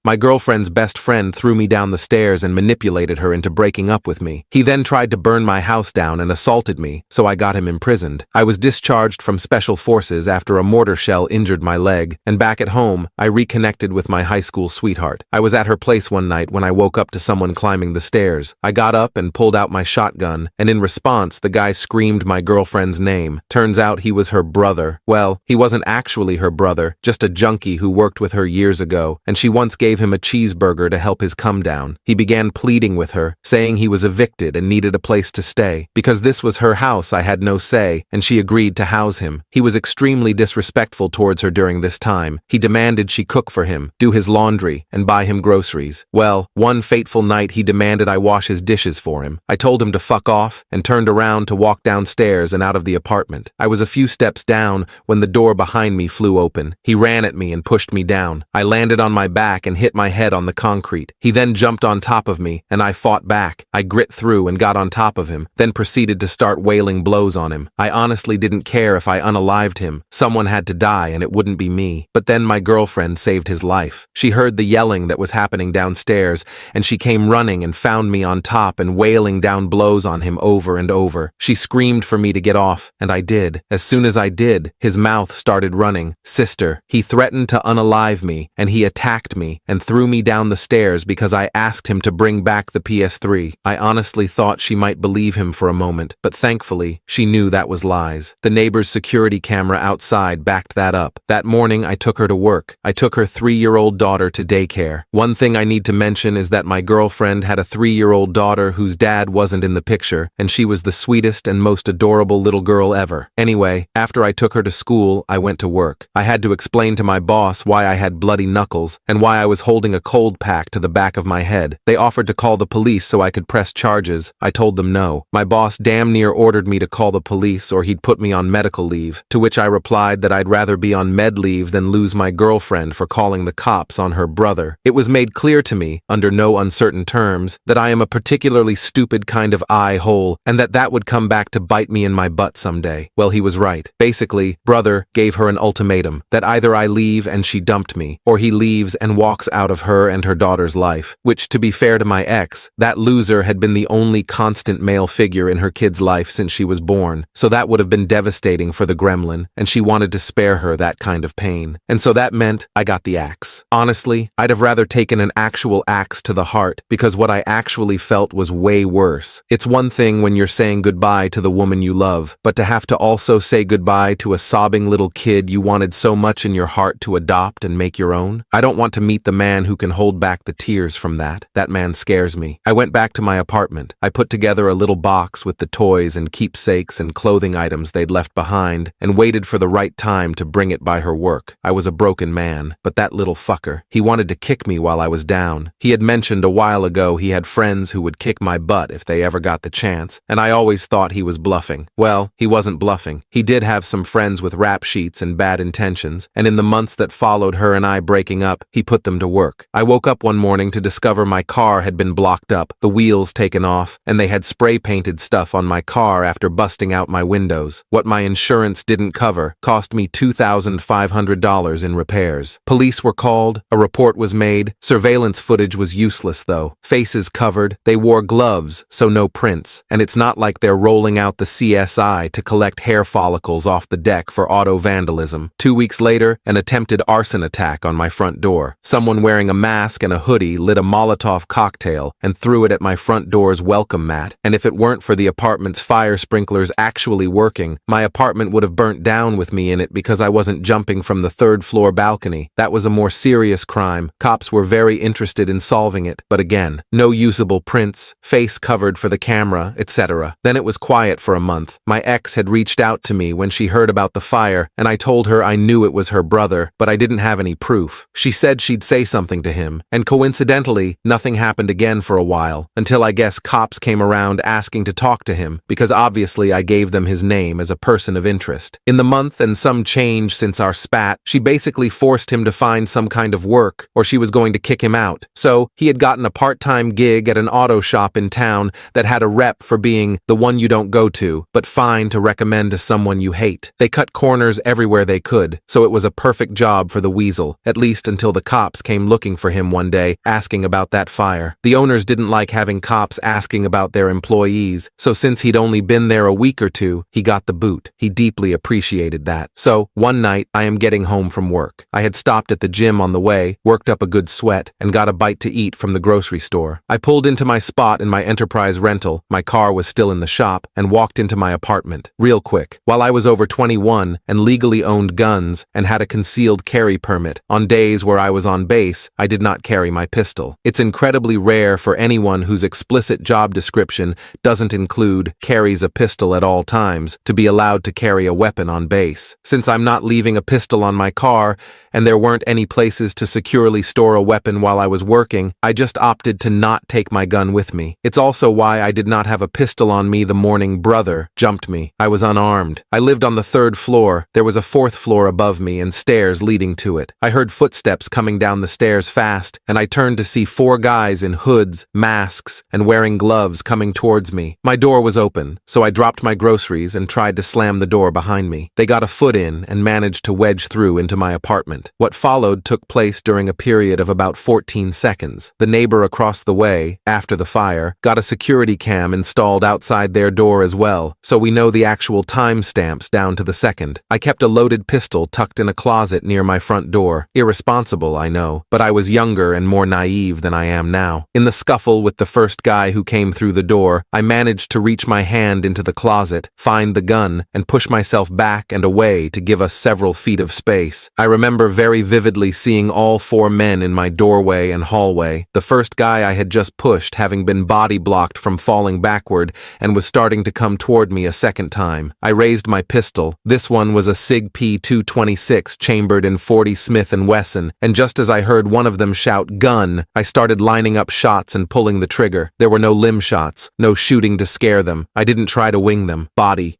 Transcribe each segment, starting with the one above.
My girlfriend's best friend threw me down the stairs and manipulated her into breaking up with me. He then tried to burn my house down and assaulted me, so I got him imprisoned. I was discharged from special forces after a mortar shell injured my leg, and back at home, I reconnected with my high school sweetheart. I was at her place one night when I woke up to someone climbing the stairs. I got up and pulled out my shotgun, and in response, the guy screamed my girlfriend's name. Turns out he was her brother. Well, he wasn't actually her brother, just a junkie who worked with her years ago, and she once gave him a cheeseburger to help his come down. He began pleading with her, saying he was evicted and needed a place to stay. Because this was her house, I had no say, and she agreed to house him. He was extremely disrespectful towards her during this time. He demanded she cook for him, do his laundry, and buy him groceries. Well, one fateful night he demanded I wash his dishes for him. I told him to fuck off and turned around to walk downstairs and out of the apartment. I was a few steps down when the door behind me flew open. He ran at me and pushed me down. I landed on my back and hit my head on the concrete. He then jumped on top of me, and I fought back. I grit through and got on top of him, then proceeded to start wailing blows on him. I honestly didn't care if I unalived him. Someone had to die, and it wouldn't be me. But then my girlfriend saved his life. She heard the yelling that was happening downstairs, and she came running and found me on top and wailing down blows on him over and over. She screamed for me to get off, and I did. As soon as I did, his mouth started running. Sister, he threatened to unalive me, and he attacked me and threw me down the stairs because I asked him to bring back the PS3. I honestly thought she might believe him for a moment, but thankfully, she knew that was lies. The neighbor's security camera outside backed that up. That morning, I took her to work. I took her 3-year-old daughter to daycare. One thing I need to mention is that my girlfriend had a 3-year-old daughter whose dad wasn't in the picture, and she was the sweetest and most adorable little girl ever. Anyway, after I took her to school, I went to work. I had to explain to my boss why I had bloody knuckles and why I was holding a cold pack to the back of my head. They offered to call the police so I could press charges. I told them no. My boss damn near ordered me to call the police or he'd put me on medical leave, to which I replied that I'd rather be on med leave than lose my girlfriend for calling the cops on her brother. It was made clear to me, under no uncertain terms, that I am a particularly stupid kind of eye-hole and that would come back to bite me in my butt someday. Well, he was right. Basically, brother gave her an ultimatum that either I leave and she dumped me, or he leaves and walks out of her and her daughter's life, which, to be fair to my ex, that loser had been the only constant male figure in her kid's life since she was born, so that would have been devastating for the gremlin, and she wanted to spare her that kind of pain. And so that meant I got the axe. Honestly, I'd have rather taken an actual axe to the heart, because what I actually felt was way worse. It's one thing when you're saying goodbye to the woman you love, but to have to also say goodbye to a sobbing little kid you wanted so much in your heart to adopt and make your own? I don't want to meet the man who can hold back the tears from that. That man scares me. I went back to my apartment. I put together a little box with the toys and keepsakes and clothing items they'd left behind and waited for the right time to bring it by her work. I was a broken man, but that little fucker, he wanted to kick me while I was down. He had mentioned a while ago he had friends who would kick my butt if they ever got the chance, and I always thought he was bluffing. Well, he wasn't bluffing. He did have some friends with rap sheets and bad intentions, and in the months that followed her and I breaking up, he put them to work. I woke up one morning to discover my car had been blocked up, the wheels taken off, and they had spray-painted stuff on my car after busting out my windows. What my insurance didn't cover cost me $2,500 in repairs. Police were called, a report was made. Surveillance footage was useless though. Faces covered, they wore gloves, so no prints, and it's not like they're rolling out the CSI to collect hair follicles off the deck for auto vandalism. 2 weeks later, an attempted arson attack on my front door. Someone wearing a mask and a hoodie lit a Molotov cocktail and threw it at my front door's welcome mat, and if it weren't for the apartment's fire sprinklers actually working, my apartment would have burnt down with me in it because I wasn't jumping from the 3rd floor balcony. That was a more serious crime. Cops were very interested in solving it, but again, no usable prints, face covered for the camera, etc. Then it was quiet for a month. My ex had reached out to me when she heard about the fire, and I told her I knew it was her brother, but I didn't have any proof. She said she'd say something to him, and coincidentally, nothing happened again for a while, until I guess cops came around asking to talk to him, because obviously I gave them his name as a person of interest. In the month and some change since our spat, she basically forced him to find some kind of work, or she was going to kick him out. So, he had gotten a part-time gig at an auto shop in town that had a rep for being the one you don't go to, but fine to recommend to someone you hate. They cut corners everywhere they could, so it was a perfect job for the weasel, at least until the cops came came looking for him one day, asking about that fire. The owners didn't like having cops asking about their employees, so since he'd only been there a week or two, he got the boot. He deeply appreciated that. So, one night, I am getting home from work. I had stopped at the gym on the way, worked up a good sweat, and got a bite to eat from the grocery store. I pulled into my spot in my Enterprise rental, my car was still in the shop, and walked into my apartment. Real quick. While I was over 21 and legally owned guns and had a concealed carry permit, on days where I was on base, I did not carry my pistol. It's incredibly rare for anyone whose explicit job description doesn't include carries a pistol at all times to be allowed to carry a weapon on base. Since I'm not leaving a pistol on my car, and there weren't any places to securely store a weapon while I was working, I just opted to not take my gun with me. It's also why I did not have a pistol on me the morning brother jumped me. I was unarmed. I lived on the 3rd floor. There was a 4th floor above me and stairs leading to it. I heard footsteps coming down the stairs fast, and I turned to see 4 guys in hoods, masks, and wearing gloves coming towards me. My door was open, so I dropped my groceries and tried to slam the door behind me. They got a foot in and managed to wedge through into my apartment. What followed took place during a period of about 14 seconds. The neighbor across the way, after the fire, got a security cam installed outside their door as well, so we know the actual timestamps down to the second. I kept a loaded pistol tucked in a closet near my front door. Irresponsible, I know, but I was younger and more naive than I am now. In the scuffle with the first guy who came through the door, I managed to reach my hand into the closet, find the gun, and push myself back and away to give us several feet of space. I remember very vividly seeing all 4 men in my doorway and hallway. The first guy I had just pushed having been body blocked from falling backward and was starting to come toward me a second time. I raised my pistol. This one was a SIG P226 chambered in .40 Smith & Wesson, and just as I heard one of them shout, "Gun," I started lining up shots and pulling the trigger. There were no limb shots, no shooting to scare them. I didn't try to wing them. Body,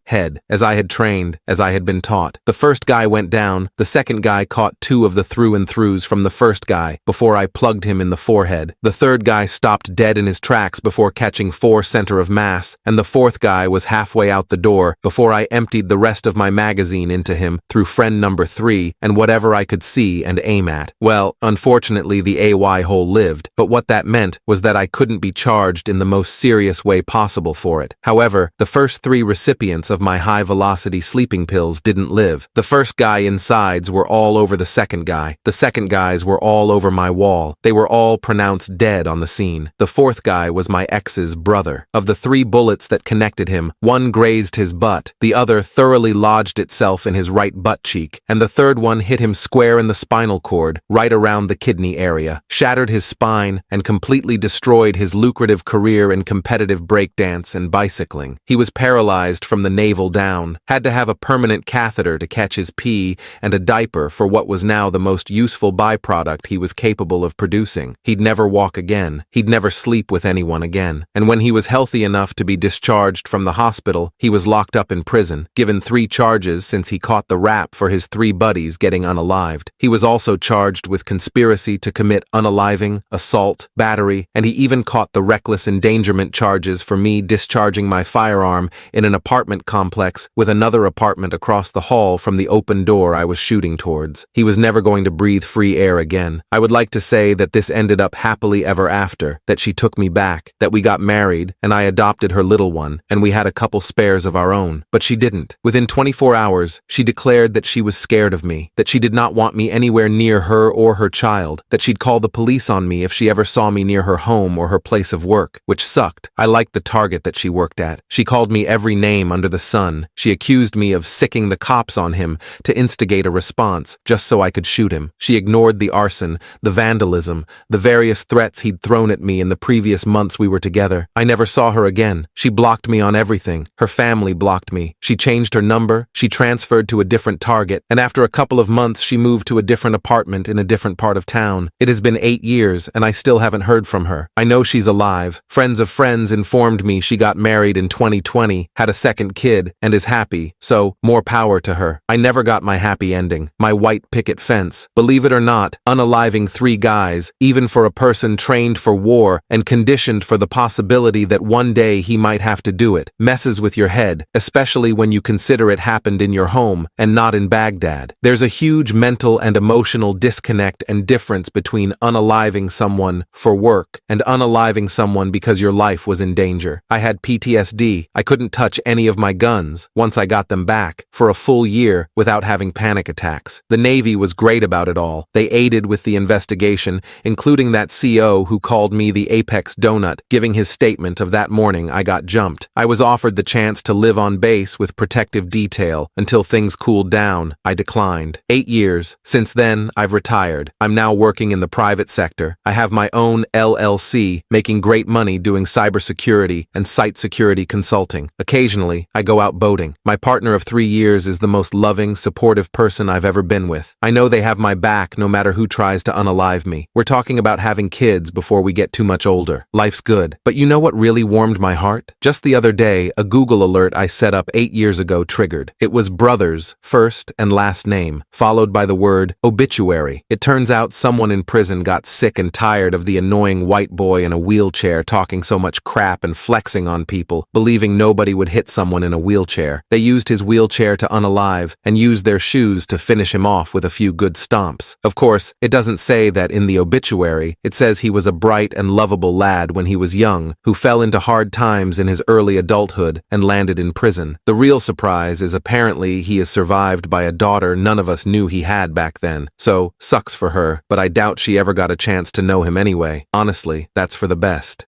head, as I had trained, as I had been taught. The first guy went down. The second guy caught 2 of the through-and-throughs from the first guy before I plugged him in the forehead. The third guy stopped dead in his tracks before catching 4 center of mass, and the 4th guy was halfway out the door before I emptied the rest of my magazine into him through friend number 3 and whatever I could see and aim at. Well, unfortunately the AY hole lived, but what that meant was that I couldn't be charged in the most serious way possible for it. However, the first 3 recipients of my high-velocity sleeping pills didn't live. The first guy insides were all over the second guy. The second guys were all over my wall. They were all pronounced dead on the scene. The 4th guy was my ex's brother. Of the 3 bullets that connected him, 1 grazed his butt, the other thoroughly lodged itself in his right butt cheek, and the 3rd one hit him square in the spinal cord, right around the kidney area, shattered his spine, and completely destroyed his lucrative career in competitive breakdance and bicycling. He was paralyzed from the navel down, had to have a permanent catheter to catch his pee, and a diaper for what was now the most useful byproduct he was capable of producing. He'd never walk again. He'd never sleep with anyone again. And when he was healthy enough to be discharged from the hospital, he was locked up in prison, given 3 charges since he caught the rap for his 3 buddies getting unalived. He was also charged with conspiracy to commit unaliving, assault, battery, and he even caught the reckless endangerment charges for me discharging my firearm in an apartment complex with another apartment across the hall from the open door I was shooting towards. He was never going to breathe free air again. I would like to say that this ended up happily ever after, that she took me back, that we got married, and I adopted her little one, and we had a couple spares of our own. But she didn't. Within 24 hours, she declared that she was scared of me, that she did not want me anywhere near her or her child, that she'd call the police on me if she ever saw me near her home or her place of work, which sucked. I liked the target that she worked at. She called me every name under the sun. She accused me of sicking the cops on him to instigate a response, just so I could shoot him. She ignored the arson, the vandalism, the various threats he'd thrown at me in the previous months we were together. I never saw her again. She blocked me on everything. Her family blocked me. She changed her number, she transferred to a different target, and after a couple of months she moved to a different apartment in a different part of town. It has been 8 years, and I still haven't heard from her. I know she's alive. Friends of friends informed me she got married in 2020, had a second kid, and is happy, so more power to her. I never got my happy ending, my white picket fence. Believe it or not, unaliving 3 guys, even for a person trained for war and conditioned for the possibility that one day he might have to do it, messes with your head, especially when you consider it happened in your home and not in Baghdad. There's a huge mental and emotional disconnect disconnect and difference between unaliving someone for work and unaliving someone because your life was in danger. I had PTSD. I couldn't touch any of my guns once I got them back for a full year without having panic attacks. The Navy was great about it all. They aided with the investigation, including that CO who called me the Apex Donut, giving his statement of that morning I got jumped. I was offered the chance to live on base with protective detail until things cooled down. I declined. 8 years. Since then, I've retired. I'm now working in the private sector. I have my own LLC, making great money doing cybersecurity and site security consulting. Occasionally, I go out boating. My partner of 3 years is the most loving, supportive person I've ever been with. I know they have my back no matter who tries to unalive me. We're talking about having kids before we get too much older. Life's good. But you know what really warmed my heart? Just the other day, a Google alert I set up 8 years ago triggered. It was brothers, first and last name, followed by the word obituary. It turns out someone in prison got sick and tired of the annoying white boy in a wheelchair talking so much crap and flexing on people, believing nobody would hit someone in a wheelchair. They used his wheelchair to unalive and used their shoes to finish him off with a few good stomps. Of course, it doesn't say that in the obituary. It says he was a bright and lovable lad when he was young, who fell into hard times in his early adulthood and landed in prison. The real surprise is apparently he is survived by a daughter none of us knew he had back then. So, sucks for her, but I doubt she ever got a chance to know him anyway. Honestly, that's for the best.